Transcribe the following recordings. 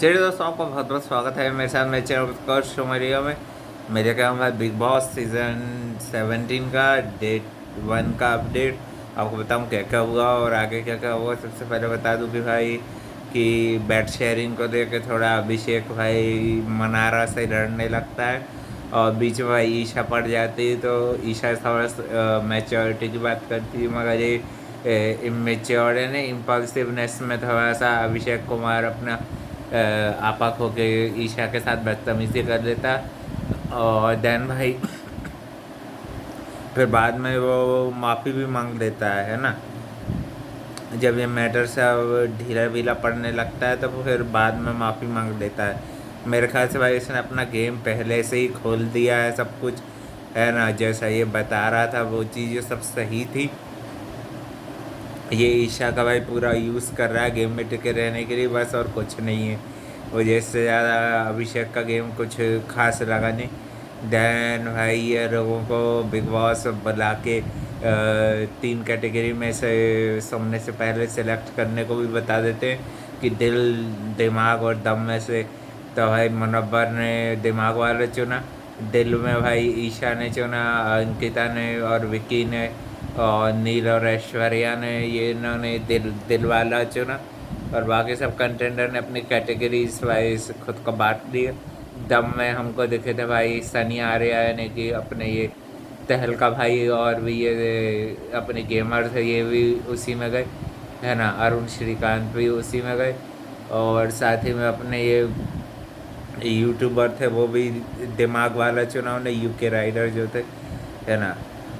चलिए दोस्तों, आपका बहुत बहुत स्वागत है मेरे साथ मेरे चैनल उत्कर्ष सुमरिया में। मेरे क्या है बिग बॉस सीज़न 17 का डे 1 का अपडेट आपको बताऊं क्या क्या हुआ और आगे क्या क्या हुआ। सबसे पहले बता दूं कि भाई कि बेड शेयरिंग को देख के थोड़ा अभिषेक भाई मनारा से लड़ने लगता है और बीच में भाई ईशा पड़ जाती है, तो ईशा थोड़ा मैच्योरिटी की बात करती है, मगर ये इमेच्योर है ना, इम्पल्सिवनेस में थोड़ा सा अभिषेक कुमार अपना आपा खो के ईशा के साथ बदतमीजी कर लेता। और देन भाई फिर बाद में वो माफ़ी भी मांग लेता है ना। जब ये मैटर से अब ढीला ढीला पड़ने लगता है तो फिर बाद में माफ़ी मांग लेता है। मेरे ख्याल से भाई इसने अपना गेम पहले से ही खोल दिया है, सब कुछ है ना। जैसा ये बता रहा था वो चीज़ें सब सही थी। ये ईशा का भाई पूरा यूज़ कर रहा है गेम में टिके रहने के लिए, बस और कुछ नहीं है। मुझे इससे ज़्यादा अभिषेक का गेम कुछ खास लगा नहीं। देन भाई ये लोगों को बिग बॉस बुला के 3 कैटेगरी में से सामने से पहले सेलेक्ट करने को भी बता देते हैं कि दिल, दिमाग और दम में से। तो भाई मुनव्वर ने दिमाग वाला चुना, दिल में भाई ईशा ने चुना, अंकिता ने और विकी ने, और नील और ऐश्वर्या ने, ये इन्होंने दिल दिल वाला चुना। और बाकी सब कंटेंडर ने अपनी कैटेगरीज वाइज खुद को बांट दिया। दम में हमको दिखे थे भाई सनी आर्या, यानी कि अपने ये तहलका भाई, और भी ये अपने गेमर थे ये भी उसी में गए, है ना। अरुण श्रीकांत भी उसी में गए। और साथ ही में अपने ये यूट्यूबर थे वो भी दिमाग वाला चुना उन्हें, यूके राइडर जो थे, है ना।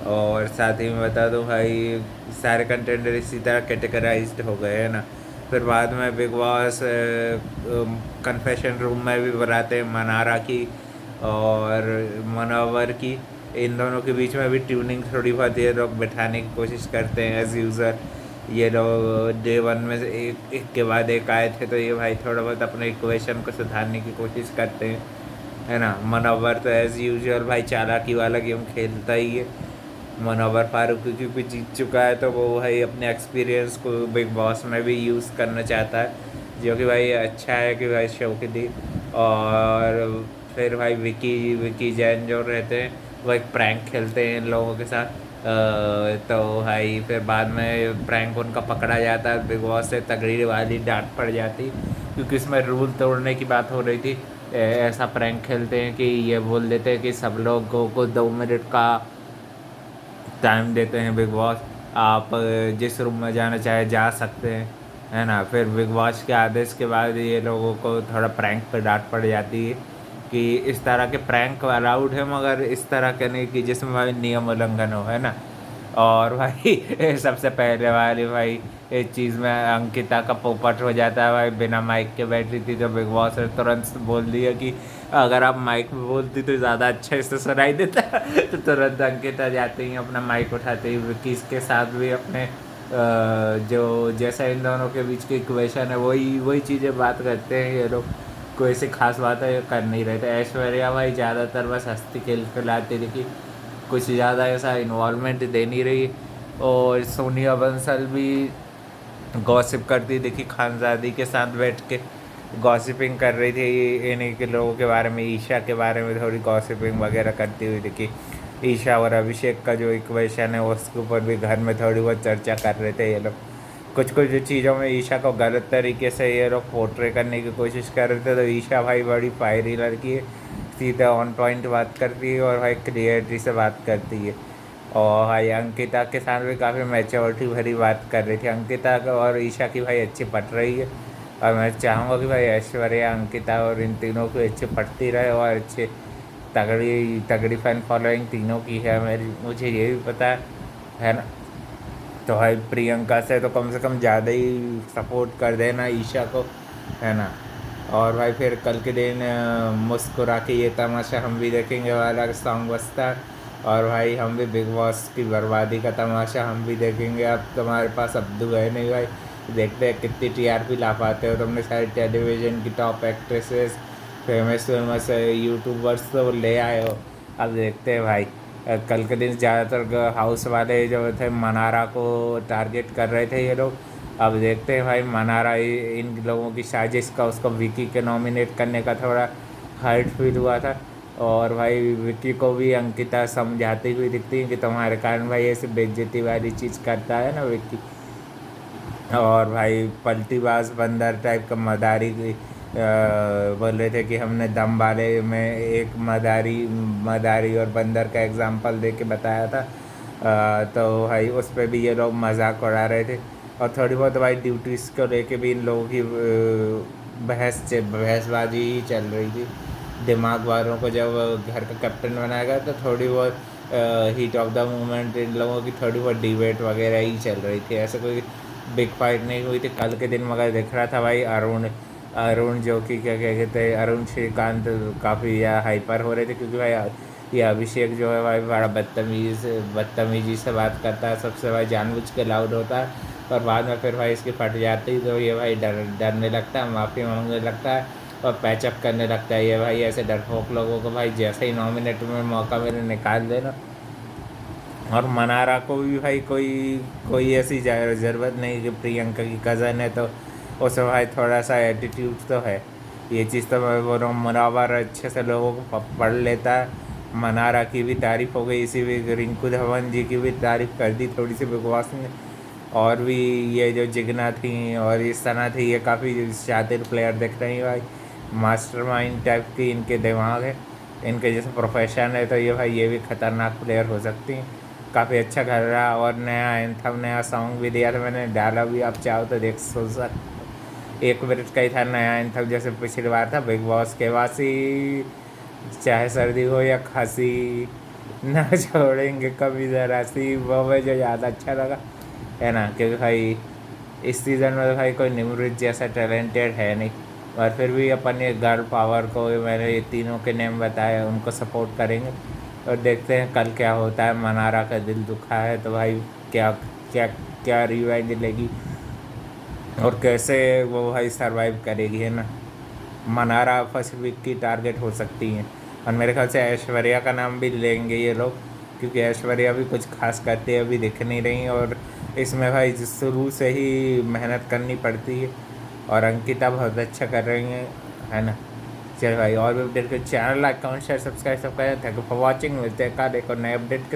और साथ ही में बता दूं भाई सारे कंटेंडर इसी तरह कैटेगराइज्ड हो गए, है ना। फिर बाद में बिग बॉस कन्फेशन रूम में भी बुलाते हैं मनारा की और मनोवर की। इन दोनों के बीच में भी ट्यूनिंग थोड़ी बहुत ये लोग बैठाने की कोशिश करते हैं एज यूज़र। ये लोग डे 1 में से एक के बाद एक आए थे, तो ये भाई थोड़ा बहुत अपने इक्वेशन को सुधारने की कोशिश करते हैं, है ना। मनोवर तो एज़ यूजुअल भाई चालाकी वाला गेम खेलता ही है। मनोवर फारूक क्योंकि जीत चुका है तो वो भाई अपने एक्सपीरियंस को बिग बॉस में भी यूज़ करना चाहता है, जो कि भाई अच्छा है कि भाई शो के लिए। और फिर भाई विकी विकी जैन जो रहते हैं वो एक प्रैंक खेलते हैं इन लोगों के साथ। तो भाई फिर बाद में प्रैंक उनका पकड़ा जाता है, बिग बॉस से तगड़ी वाली डांट पड़ जाती, क्योंकि इसमें रूल तोड़ने की बात हो रही थी। ऐसा प्रैंक खेलते हैं कि ये बोल देते हैं कि सब लोगों को 2 मिनट का टाइम देते हैं बिग बॉस, आप जिस रूम में जाना चाहे जा सकते हैं, है ना। फिर बिग बॉस के आदेश के बाद ये लोगों को थोड़ा प्रैंक पर डांट पड़ जाती है कि इस तरह के प्रैंक अलाउड है, मगर इस तरह के नहीं कि जिसमें भाई नियम उल्लंघन हो, है ना। और भाई सबसे पहले वाली भाई इस चीज़ में अंकिता का पोपट हो जाता है भाई, बिना माइक के बैठ रही थी तो बिग बॉस ने तुरंत बोल दिया कि अगर आप माइक में बोलती तो ज़्यादा अच्छा इससे सुनाई देता तो तुरंत अंकिता जाते ही अपना माइक उठाते ही विकी के साथ भी अपने जो जैसा इन दोनों के बीच की इक्वेशन है वही वही चीज़ें बात करते हैं ये लोग। कोई ऐसी खास बात है कर नहीं रहे थे। ऐश्वर्या भाई ज़्यादातर बस हंसती खिलखिलाती दिखी, कुछ ज़्यादा ऐसा इन्वॉल्वमेंट दे नहीं रही। और सोनिया बंसल भी गॉसिप करती दिखी, खानजादी के साथ बैठ के गॉसिपिंग कर रही थी इन्हीं के लोगों के बारे में, ईशा के बारे में थोड़ी गॉसिपिंग वगैरह करती हुई दिखी। ईशा और अभिषेक का जो इक्वेशन है उसके ऊपर भी घर में थोड़ी बहुत चर्चा कर रहे थे ये लोग। कुछ कुछ चीज़ों में ईशा को गलत तरीके से ये लोग पोर्ट्रे करने की कोशिश कर रहे थे, तो ईशा भाई बड़ी फायरी लड़की है, सीधा ऑन पॉइंट बात करती है और भाई क्लियरिटी से बात करती है। और भाई अंकिता के साथ भी काफ़ी मैच्योरिटी भरी बात कर रही थी। अंकिता और ईशा की भाई अच्छी पट रही है, और मैं चाहूँगा कि भाई ऐश्वर्या, अंकिता और इन तीनों की अच्छी पटती रहे और अच्छे तगड़ी तगड़ी फैन फॉलोइंग तीनों की है मेरी, मुझे ये भी पता है ना। तो भाई प्रियंका से तो कम ज़्यादा ही सपोर्ट कर देना ईशा को, है ना। और भाई फिर कल के दिन मुस्कुरा के ये तमाशा हम भी देखेंगे वाला सॉन्ग बजता है, और भाई हम भी बिग बॉस की बर्बादी का तमाशा हम भी देखेंगे। अब तुम्हारे पास अब्दू है नहीं भाई, देखते हैं कितनी टीआरपी ला पाते हो तुमने सारी टेलीविज़न की top actresses, famous famous YouTubers तो ले आए हो। अब देखते हैं भाई। कल के दिन ज़्यादातर हाउस वाले जो थे मनारा को टारगेट कर रहे थे ये लोग, अब देखते हैं भाई, मनारा इन लोगों की साजिश का उसको विकी के नॉमिनेट करने का थोड़ा हर्ट फील हुआ था। और भाई विक्की को भी अंकिता समझाती हुई दिखती है कि तुम्हारे कारण भाई ऐसे बेइज्जती वाली चीज़ करता है ना विक्की। और भाई पलटीबाज बंदर टाइप का मदारी बोल रहे थे कि हमने दम वाले में एक मदारी मदारी और बंदर का एग्जांपल दे के बताया था। तो भाई उस पर भी ये लोग मजाक उड़ा रहे थे। और थोड़ी बहुत भाई ड्यूटीज़ को लेके भी इन लोगों की बहसबाजी ही चल रही थी। दिमाग वालों को जब घर का कैप्टन बनाया गया तो थोड़ी बहुत heat of the moment in लोगों की थोड़ी बहुत डिबेट वगैरह ही चल रही थी। ऐसे कोई बिग फाइट नहीं हुई थी कल के दिन, मगर दिख रहा था भाई अरुण अरुण जो कि क्या कहते हैं अरुण श्रीकांत काफ़ी हाइपर हो रहे थे, क्योंकि भाई ये अभिषेक जो है भाई बड़ा बदतमीजी से बात करता है सबसे, भाई जानबूझ के लाउड होता है और बाद में फिर भाई इसकी फट जाती तो ये भाई डरने लगता है, माफ़ी मांगने लगता है और पैचअप करने लगता है। ये भाई ऐसे डरपोक लोगों को भाई जैसे ही नॉमिनेट में मौका मेरे निकाल देना। और मनारा को भी भाई कोई कोई ऐसी ज़रूरत नहीं कि प्रियंका की कज़न है तो उसमें भाई थोड़ा सा एटीट्यूड तो है। ये चीज़ तो मैं बोल रहा हूँ, मुनावर अच्छे से लोगों को पढ़ लेता है। मनारा की भी तारीफ़ हो गई, इसी भी रिंकू धवन जी की भी तारीफ़ कर दी थोड़ी सी बिग बॉस ने। और भी ये जो जिगना थी और इस सना थी, ये काफ़ी शातिर प्लेयर दिख रही हैं भाई। मास्टरमाइंड टाइप की इनके दिमाग है, इनके जैसे प्रोफेशन है, तो ये भाई ये भी खतरनाक प्लेयर हो सकती हैं। काफ़ी अच्छा कर रहा। और नया एंथम नया सॉन्ग भी दिया था मैंने, डाला भी, आप चाहो तो देख सुन सकते। 1 मिनट का ही था नया एंथम, जैसे पिछली बार था बिग बॉस के वासी, चाहे सर्दी हो या खांसी ना छोड़ेंगे कभी ज़रा सी, वो मुझे ज़्यादा अच्छा लगा है ना। क्योंकि भाई इस सीज़न में तो भाई कोई निमृत जैसा टैलेंटेड है नहीं, और फिर भी अपन ये गर्ल पावर को, मैंने ये तीनों के नेम बताए, उनको सपोर्ट करेंगे। और देखते हैं कल क्या होता है। मनारा का दिल दुखा है तो भाई क्या क्या क्या रिवाइंड लेगी और कैसे वो भाई सरवाइव करेगी, है ना। मनारा फर्स्ट वीक की टारगेट हो सकती हैं। और मेरे ख्याल से ऐश्वर्या का नाम भी लेंगे ये लोग, क्योंकि ऐश्वर्या भी कुछ खास करते अभी दिख नहीं रही, और इसमें भाई शुरू से ही मेहनत करनी पड़ती है। और अंकिता बहुत अच्छा कर रही हैं, है ना। चल भाई, और भी अपडेट के channel like comment share subscribe सब करें। Thank you for watching. मिलते हैं कल एक और नए अपडेट के